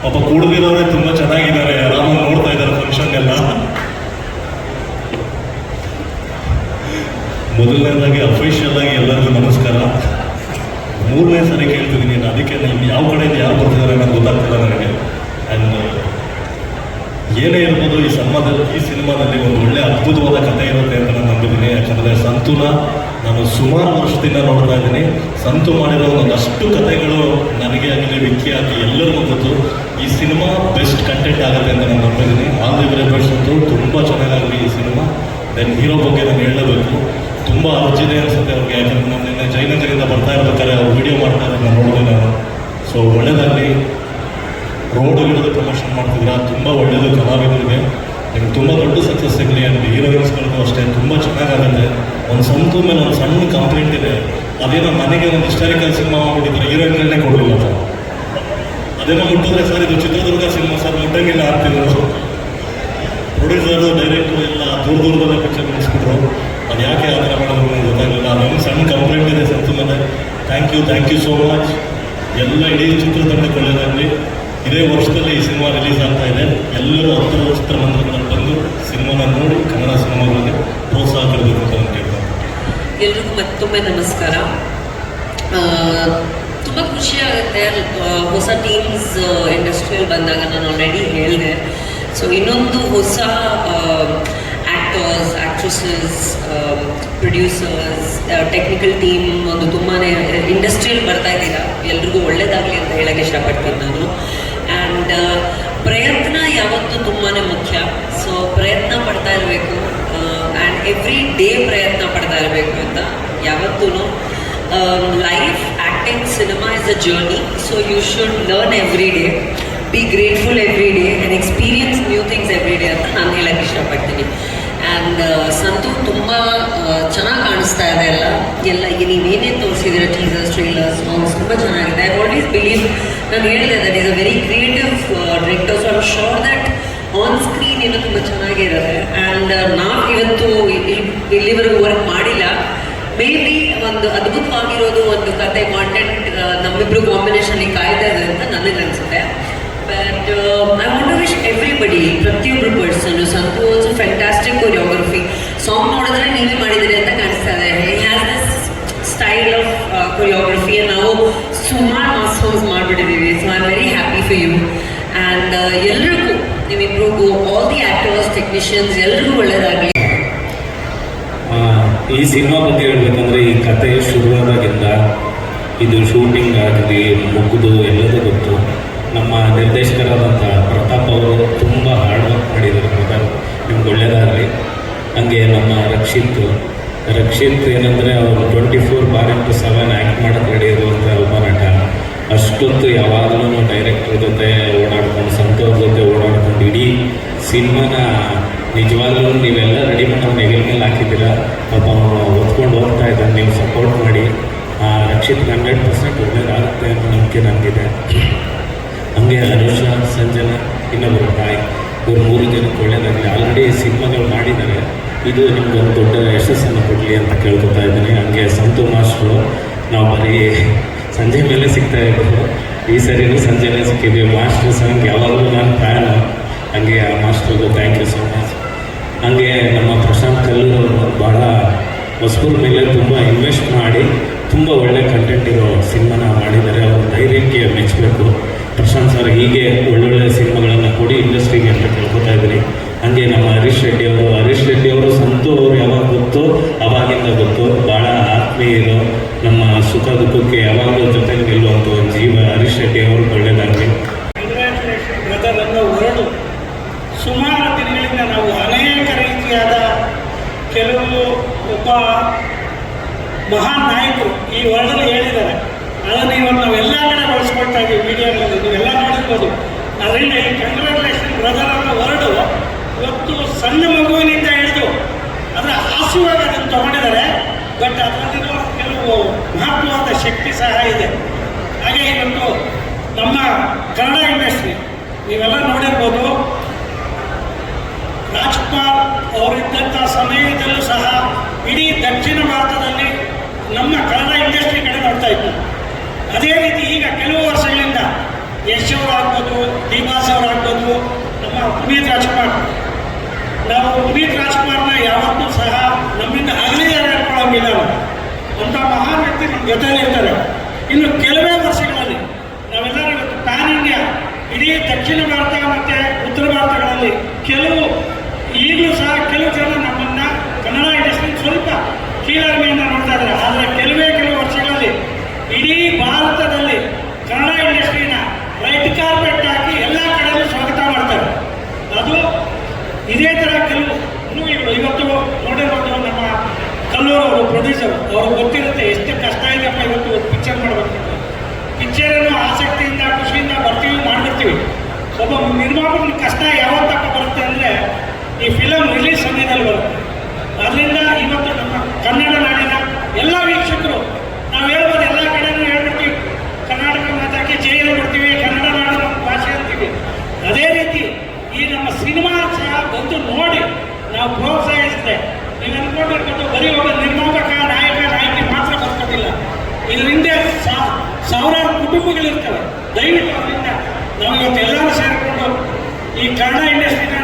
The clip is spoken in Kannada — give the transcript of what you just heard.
ಪಾಪ ಕೂಡದಿರೋರೇ ತುಂಬ ಚೆನ್ನಾಗಿದ್ದಾರೆ, ಆರಾಮಾಗಿ ನೋಡ್ತಾ ಇದ್ದಾರೆ ಫಂಕ್ಷನ್ ಎಲ್ಲ. ಮೊದಲನೇದಾಗಿ ಅಫಿಷಿಯಲ್ ಆಗಿ ಎಲ್ಲರಿಗೂ ನಮಸ್ಕಾರ. 3ನೇ ಸರಿ ಕೇಳ್ತಿದ್ದೀನಿ, ಅದಕ್ಕೆ ಇನ್ನು ಯಾವ ಕಡೆಯಿಂದ ಯಾರು ಬರ್ತಿದ್ದಾರೆ ನನಗೆ ಗೊತ್ತಾಗ್ತಿಲ್ಲ ನನಗೆ. ಆ್ಯಂಡ್ ಏನೇ ಇರ್ಬೋದು ಈ ಸಿನಿಮಾದಲ್ಲಿ ಒಂದು ಒಳ್ಳೆ ಅದ್ಭುತವಾದ ಕಥೆ ಇರುತ್ತೆ ಅಂತ ನಾನು ನಂಬಿದ್ದೀನಿ. ಯಾಕಂದರೆ ಸಂತೂನ ನಾನು ಸುಮಾರು ವರ್ಷದಿಂದ ನೋಡ್ತಾ ಇದ್ದೀನಿ. ಸಂತು ಮಾಡಿರೋ ಒಂದಷ್ಟು ಕಥೆಗಳು ನನಗೆ ಆಗಲಿ ವಿಕ್ಕಿ ಆಗಲಿ ಎಲ್ಲರಿಗೂ ಗೊತ್ತು. ಈ ಸಿನಿಮಾ ಬೆಸ್ಟ್ ಕಂಟೆಂಟ್ ಆಗುತ್ತೆ ಅಂತ ನಾನು ನಂಬಿದ್ದೀನಿ. ಆಲ್ ದಿ ವೆರಿ ಬೆಸ್ಟ್ ಅಂತೂ ತುಂಬ ಚೆನ್ನಾಗಾಗಲಿ ಈ ಸಿನಿಮಾ. ದೆನ್ ಹೀರೋ ಬಗ್ಗೆ ನಾನು ಹೇಳಬೇಕು, ತುಂಬ ಅರ್ಜಿದೆ ಅನಿಸುತ್ತೆ ಅವ್ರಿಗೆ. ಯಾಕಂದರೆ ನಾನು ನಿನ್ನೆ ಜೈನಗರಿಂದ ಬರ್ತಾ ಇರ್ಬೇಕಾದ್ರೆ ಅವ್ರು ವೀಡಿಯೋ ಮಾಡ್ತಾ ಇದ್ದಾರೆ, ನಾನು ನೋಡಿದೆ ನಾನು. ಸೊ ಒಳ್ಳೆಯದಾಗಲಿ, ರೋಡ್ಗಳದ್ದು ಪ್ರಮೋಷನ್ ಮಾಡ್ತಿದ್ರ, ತುಂಬ ಒಳ್ಳೆಯದು ಕಲಾವಿದರಿಗೆ. ನಿಮ್ಗೆ ತುಂಬ ದೊಡ್ಡ ಸಕ್ಸಸ್ ಸಿಗಲಿ. ಆ್ಯಂಡ್ ಹೀರೋಯಿನ್ಸ್ಗಳಿಗೂ ಅಷ್ಟೇ ತುಂಬ ಚೆನ್ನಾಗಾಗುತ್ತೆ. ಒಂದು ಸಂತು ಮೇಲೆ ಒಂದು ಸಣ್ಣ ಕಂಪ್ಲೇಂಟ್ ಇದೆ, ಅದೇನೋ ನನಗೆ ಒಂದು ಹಿಸ್ಟಾರಿಕಲ್ ಸಿನಿಮಾ ಮಾಡ್ಬಿಟ್ಟಿದ್ದಾರೆ, ಹೀರೋಯಿನ್ಗಳನ್ನೇ ಕೊಡಲಿಲ್ಲ ಸರ್. ಅದೇನೋ ಮುಟ್ಟಿದ್ರೆ ಸರ್ ಇದು ಚಿತ್ರದುರ್ಗ ಸಿನಿಮಾ ಸರ್, ಮುಟ್ಟಂಗಿಲ್ಲ ಆಗ್ತಿದ್ರು. ಪ್ರೊಡ್ಯೂಸರು ಡೈರೆಕ್ಟ್ರು ಎಲ್ಲ ದೂರದಲ್ಲೇ ಪಿಕ್ಚರ್ ನಿಲ್ಲಿಸ್ಬಿಟ್ರು. ಅದು ಯಾಕೆ ಆ ಥರ ಮಾಡೋದು ನನಗೆ ಗೊತ್ತಾಗಲಿಲ್ಲ. ಅದೊಂದು ಸಣ್ಣ ಕಂಪ್ಲೇಂಟ್ ಇದೆ ಸಂತು ಮೇಲೆ. Thank you so much. ಎಲ್ಲ ಇಡೀ ಚಿತ್ರತಂಡಕ್ಕೆ ಒಳ್ಳೆಯದಾಗಲಿ. ಇದೇ ವರ್ಷದಲ್ಲಿ ಈ ಸಿನಿಮಾ ರಿಲೀಸ್ ಆಗ್ತಾ ಇದೆ. ಎಲ್ಲರೂ 10 ಚಿತ್ರಮಂದಿರಗಳಲ್ಲಿ ಬಂದು ಸಿನಿಮಾನ ನೋಡಿ ಕನ್ನಡ ಸಿನಿಮಾಗಳಿಗೆ ಪ್ರೋತ್ಸಾಹ ಕೊಡಬೇಕು ಅಂತ ನಾನು ಕೇಳ್ತೀನಿ. ಎಲ್ರಿಗೂ ಮತ್ತೊಮ್ಮೆ ನಮಸ್ಕಾರ. ತುಂಬ ಖುಷಿ ಆಗುತ್ತೆ ಹೊಸ ಟೀಮ್ಸ್ ಇಂಡಸ್ಟ್ರಿಯಲ್ಲಿ ಬಂದಾಗ. ನಾನು ಆಲ್ರೆಡಿ ಹೇಳಿದೆ, ಸೊ ಇನ್ನೊಂದು ಹೊಸ actors, actresses, producers, technical team ಒಂದು ತುಂಬಾ ಇಂಡಸ್ಟ್ರಿಯಲ್ಲಿ ಬರ್ತಾ ಇದ್ದೀರಾ. ಎಲ್ರಿಗೂ ಒಳ್ಳೇದಾಗಲಿ ಅಂತ ಹೇಳೋಕ್ಕೆ ಇಷ್ಟಪಡ್ತೀನಿ ನಾನು. ಆ್ಯಂಡ್ ಪ್ರಯತ್ನ ಯಾವತ್ತೂ ತುಂಬಾ ಮುಖ್ಯ. ಸೊ ಪ್ರಯತ್ನ ಪಡ್ತಾ ಇರಬೇಕು, ಆ್ಯಂಡ್ ಎವ್ರಿ ಡೇ ಪ್ರಯತ್ನ ಪಡ್ತಾ ಇರಬೇಕು ಅಂತ ಯಾವತ್ತೂ. Life, acting, cinema is a journey. So you should learn every day, be grateful every day and experience new things every day ಅಂತ ನಾನು ಹೇಳೋಕ್ಕೆ ಇಷ್ಟಪಡ್ತೀನಿ. ಆ್ಯಂಡ್ ಸಂತು ತುಂಬ ಚೆನ್ನಾಗಿ ಕಾಣಿಸ್ತಾ ಇದೆ. ಎಲ್ಲ ಈಗ ನೀವೇನೇ ತೋರಿಸಿದ್ದೀರ, ಟೀಸರ್ಸ್, ಟ್ರೇಲರ್ಸ್, ಸಾಂಗ್ಸ್ ತುಂಬ ಚೆನ್ನಾಗಿದೆ. ಐ ಆಲ್ವೇಸ್ ಬಿಲೀವ್, ನಾನು ಹೇಳಿದೆ that is a very creative director. So I am sure that on screen ಏನೋ ತುಂಬ ಚೆನ್ನಾಗಿರುತ್ತೆ. ಆ್ಯಂಡ್ ನಾವು ಇವತ್ತು ಇಲ್ಲಿವರೆಗೂ ವರ್ಕ್ ಮಾಡಿಲ್ಲ. ಮೇ ಬಿ ಒಂದು ಅದ್ಭುತವಾಗಿರೋದು ಒಂದು ಕತೆ, ಕಾಂಟೆಂಟ್ ನಮ್ಮಿಬ್ರು ಕಾಂಬಿನೇಷನ್ಲಿ ಕಾಯ್ತಾ ಇದೆ ಅಂತ ನನಗೆ ಅನಿಸುತ್ತೆ. But I want to wish everybody, ಪ್ರತಿಯೊಬ್ಬರು person. Santhu also fantastic choreography. Song ನೋಡಿದ್ರೆ ನೀವೇ ಮಾಡಿದ್ದೀರಿ ಅಂತ ಕಾಣಿಸ್ತಾ ಇದೆ. He has this style of choreography. ನಾವು ಸುಮಾರು ಮಾಸ್ ಸಾಂಗ್ಸ್ ಮಾಡಿಬಿಟ್ಟಿದ್ದೀವಿ. So I am very happy for you. And ಎಲ್ರಿಗೂ, ನಿಮ್ಮಿಬ್ರಿಗೂ, ಆಲ್ ದಿ ಆ್ಯಕ್ಟರ್ಸ್, ಟೆಕ್ನಿಷಿಯನ್ಸ್ ಎಲ್ರಿಗೂ ಒಳ್ಳೆಯದಾಗಲಿ. ಈ ಸಿನಿಮಾ ಬಗ್ಗೆ ಹೇಳ್ಬೇಕಂದ್ರೆ, ಈ ಕತೆ ಶುರುವಾದಾಗಿಂದ ಇದು ಶೂಟಿಂಗ್ ಆಗಲಿ ಮುಗಿದು ಎಲ್ಲದೂ ಗೊತ್ತು. ನಮ್ಮ ನಿರ್ದೇಶಕರಾದಂಥ ಪ್ರತಾಪ್ ಅವರು ತುಂಬ ಹಾರ್ಡ್ ವರ್ಕ್ ಮಾಡಿದ್ದಾರೆ. ಬ್ರದರ್, ನಿಮ್ಗೆ ಒಳ್ಳೆಯದಾಗಲಿ. ಹಾಗೆ ನಮ್ಮ ರಕ್ಷಿತ್ ಏನಂದರೆ ಅವರು 24/7 ಆ್ಯಕ್ಟ್ ಮಾಡೋಕ್ಕೆ ರೆಡಿ ಇರುವಂಥ ಒಬ್ಬ ನಟ. ಅಷ್ಟೊತ್ತು ಯಾವಾಗಲೂ ಡೈರೆಕ್ಟರ್ ಜೊತೆ ಓಡಾಡ್ಕೊಂಡು, ಸಂತೋರ್ ಜೊತೆ ಓಡಾಡ್ಕೊಂಡು ಇಡೀ ಸಿನಿಮಾನ ನಿಜವಾಗ್ಲೂ ನೀವೆಲ್ಲ ರೆಡಿ ಮಾಡಿ ನೆಗಲ್ ಮೇಲೆ ಹಾಕಿದ್ದೀರಾ. ಪಾಪ ಅವನು ಹೊತ್ಕೊಂಡು ಹೋಗ್ತಾ ಇದ್ದಾನೆ. ನೀವು ಸಪೋರ್ಟ್ ಮಾಡಿ. ರಕ್ಷಿತ್ 100% ಒಳ್ಳೆಯದಾಗುತ್ತೆ ಅನ್ನೋ ನಂಬಿಕೆ ನನಗಿದೆ. ಹಂಗೆ ಅನುಷ, ಸಂಜನಾ, ಇನ್ನೊಬ್ಬರು ಬಾಯ್, ಇವ್ರು 3 ಜನಕ್ಕೆ ಒಳ್ಳೆಯದಾಗಲಿ. ಆಲ್ರೆಡಿ ಸಿನಿಮಾಗಳು ಮಾಡಿದ್ದಾರೆ. ಇದು ನಿಮ್ಗೊಂದು ದೊಡ್ಡ ಯಶಸ್ಸನ್ನು ಕೊಡಲಿ ಅಂತ ಕೇಳ್ಕೊತಾ ಇದ್ದೀನಿ. ಹಂಗೆ ಸಂತು ಮಾಸ್ಟ್ರು, ನಾವು ಬರೀ ಸಂಜೆ ಮೇಲೆ ಸಿಗ್ತಾ ಇದ್ರು. ಈ ಸರಿನೂ ಸಂಜೆನೇ ಸಿಕ್ಕಿದ್ದೀವಿ. ಮಾಸ್ಟ್ರು ಸಂಗ್ ಯಾವಾಗಲೂ ನಾನು ಫ್ಯಾನು. ಹಂಗೆ ಆ ಮಾಸ್ಟ್ರಿಗೂ ಥ್ಯಾಂಕ್ ಯು ಸೊ ಮಚ್. ಹಾಗೆ ನಮ್ಮ ಪ್ರಶಾಂತ್ ಕಲ್ಲೂರವರು ಭಾಳ ಹೊಸಬರ ಮೇಲೆ ತುಂಬ ಇನ್ವೆಸ್ಟ್ ಮಾಡಿ ತುಂಬ ಒಳ್ಳೆ ಕಂಟೆಂಟ್ ಇರೋ ಸಿನಿಮಾನ ಮಾಡಿದ್ದಾರೆ. ಅವ್ರ ಧೈರ್ಯಕ್ಕೆ ಮೆಚ್ಚಬೇಕು. ಪ್ರಶಾಂತ್ ಸರ್ ಹೀಗೆ ಒಳ್ಳೊಳ್ಳೆ ಸಿನಿಮಾಗಳನ್ನು ಕೊಡಿ ಇಂಡಸ್ಟ್ರಿಗೆ ಅಂತ ಕೇಳ್ಕೊತಾ ಇದ್ದೀನಿ. ಹಾಗೆ ನಮ್ಮ ಹರೀಶ್ ರೆಡ್ಡಿ ಅವರು ಸಂತು ಅವರು ಯಾವಾಗ ಗೊತ್ತು ಅವಾಗಿಂದ ಗೊತ್ತು. ಭಾಳ ಆತ್ಮೀಯರು. ನಮ್ಮ ಸುಖ ದುಃಖಕ್ಕೆ ಯಾವಾಗಲೂ ಜೊತೆಗೆ ನಿಲ್ಲುವಂಥ ಒಂದು ಜೀವ ಹರೀಶ್ ರೆಡ್ಡಿ ಅವರು. ಒಳ್ಳೆಯದಾಗಲಿ. ಬ್ರದರನ್ನು ಹೊರಡು ಸುಮಾರು ದಿನಗಳಿಂದ ನಾವು ಅನೇಕ ರೀತಿಯಾದ ಕೆಲವು ಒಬ್ಬ ಮಹಾನ್ ನಾಯಕರು ಈ ವರ್ಲ್ಡಲ್ಲಿ ಹೇಳಿದ್ದಾರೆ. ಅದನ್ನು ಇವತ್ತು ನಾವು ಎಲ್ಲ ಕಡೆ ಬಳಸ್ಕೊಳ್ತಾ ಇದ್ದೀವಿ. ಮೀಡಿಯಾಗಳಲ್ಲಿ ನೀವೆಲ್ಲ ನೋಡಿರ್ಬೋದು. ಅದರಿಂದ ಈ ಕಂಗ್ರ್ಯಾಚುಲೇಷನ್ ಬ್ರದರನ್ನು ಹೊರಡು ಇವತ್ತು ಸಣ್ಣ ಮಗುವಿನಿಂದ ಹಿಡಿದು ಅದರ ಹಾಸ್ಯವಾಗಿ ಅದನ್ನು ತಗೊಂಡಿದ್ದಾರೆ. ಬಟ್ ಅದರಲ್ಲಿರೋ ಕೆಲವು ಮಹತ್ವವಾದ ಶಕ್ತಿ ಸಹ ಇದೆ. ಹಾಗೆ ಇವತ್ತು ನಮ್ಮ ಕನ್ನಡ ಇಂಡಸ್ಟ್ರಿ ನೀವೆಲ್ಲ ನೋಡಿರ್ಬೋದು. ರಾಜ್ಕುಮಾರ್ ಅವರಿದ್ದಂಥ ಸಮಯದಲ್ಲೂ ಸಹ ಇಡೀ ದಕ್ಷಿಣ ಭಾರತದಲ್ಲಿ ನಮ್ಮ ಕನ್ನಡ ಇಂಡಸ್ಟ್ರಿ ಕಡೆ ನೋಡ್ತಾ ಇತ್ತು. ಅದೇ ರೀತಿ ಈಗ ಕೆಲವು ವರ್ಷಗಳಿಂದ ಯಶ್ ಯಶ್ ಅವರಾಗ್ಬೋದು, ಡಿ ಬಾಸ್ ಅವರಾಗ್ಬೋದು, ನಮ್ಮ ಪುನೀತ್ ರಾಜ್ಕುಮಾರ್. ನಾವು ಪುನೀತ್ ರಾಜ್ಕುಮಾರ್ನ ಯಾವತ್ತೂ ಸಹ ನಮ್ಮಿಂದ ಅಗಲಿದ್ದಾರೆ ಅನ್ಕೊಳ್ಳೋಂಗಿಲ್ಲ. ಅಂಥ ಮಹಾನ್ ವ್ಯಕ್ತಿ ನಮ್ಮ ಜೊತೆಯಲ್ಲಿ ಇರ್ತಾರೆ. ಇನ್ನು ಕೆಲವೇ ವರ್ಷಗಳಲ್ಲಿ ನಾವೆಲ್ಲರೂ ಇವತ್ತು ಪ್ಯಾನ್ ಇಂಡಿಯಾ ಇಡೀ ದಕ್ಷಿಣ ಭಾರತ ಮತ್ತು ಉತ್ತರ ಭಾರತಗಳಲ್ಲಿ ಈಗಲೂ ಸಹ ಕೆಲವು ಜನ ನಮ್ಮನ್ನು ಕನ್ನಡ ಇಂಡಸ್ಟ್ರಿ ಸ್ವಲ್ಪ ಕೀಳರಿಮೆಯಿಂದ ನೋಡ್ತಾ ಇದ್ದಾರೆ. ಆದರೆ ಕೆಲವು ವರ್ಷಗಳಲ್ಲಿ ಇಡೀ ಭಾರತದಲ್ಲಿ ಕನ್ನಡ ಇಂಡಸ್ಟ್ರಿನ ರೈಟ್ ಕಾರ್ಪೆಟ್ ಹಾಕಿ ಎಲ್ಲ ಕಡೆಯಲ್ಲೂ ಸ್ವಾಗತ ಮಾಡ್ತಾರೆ. ಅದು ಇದೇ ಥರ ಕೆಲವು ಮೂವಿಗಳು ಇವತ್ತು ನೋಡಿರ್ಬೋದು. ನಮ್ಮ ಕಲ್ಲೂರು ಅವರು ಪ್ರೊಡ್ಯೂಸರ್, ಅವ್ರಿಗೆ ಗೊತ್ತಿರುತ್ತೆ ಎಷ್ಟು ಕಷ್ಟ ಇದೆಯಪ್ಪ ಇವತ್ತು ಪಿಕ್ಚರ್ ಮಾಡಬೇಕು. ಪಿಕ್ಚರನ್ನು ಆಸಕ್ತಿಯಿಂದ ಖುಷಿಯಿಂದ ಬರ್ತೀವಿ, ಮಾಡಿಬಿಡ್ತೀವಿ. ಒಬ್ಬ ನಿರ್ಮಾಪಕನ ಕಷ್ಟ ಯಾವತ್ತಪ್ಪ ಬರುತ್ತೆ ಅಂದರೆ ಈ ಫಿಲಮ್ ರಿಲೀಸ್ ಸಮಯದಲ್ಲಿ ಬರುತ್ತೆ. ಅದರಿಂದ ಇವತ್ತು ನಮ್ಮ ಕನ್ನಡ ನಾಡಿನ ಎಲ್ಲ ವೀಕ್ಷಕರು ನಾವು ಹೇಳ್ಬೋದು, ಎಲ್ಲ ಕಡೆಯೂ ಹೇಳ್ಬಿಡ್ತೀವಿ, ಕರ್ನಾಟಕ ಮಾತಾಗಿ ಜೈ ಹೇಳ್ಬಿಡ್ತೀವಿ, ಕನ್ನಡ ನಾಡು ನಮ್ಮ ಭಾಷೆ ಅಂತೀವಿ. ಅದೇ ರೀತಿ ಈ ನಮ್ಮ ಸಿನಿಮಾ ಸಹ ಬಂದು ನೋಡಿ ನಾವು ಪ್ರೋತ್ಸಾಹಿಸಿದೆ. ನೀವು ಅಂದ್ಕೊಂಡಿರ್ಬೋದು ಬರೀ ಒಬ್ಬ ನಿರ್ಮಾಪಕ, ನಾಯಕಿ ಮಾತ್ರ ಬರ್ಕೋದಿಲ್ಲ. ಇದರಿಂದ ಸಾವಿರಾರು ಕುಟುಂಬಗಳಿರ್ತವೆ. ದಯವಿಟ್ಟು ಅದರಿಂದ ನಾವು ಇವತ್ತು ಎಲ್ಲರೂ ಸೇರಿಕೊಂಡು ಈ ಕನ್ನಡ ಇಂಡಸ್ಟ್ರಿನ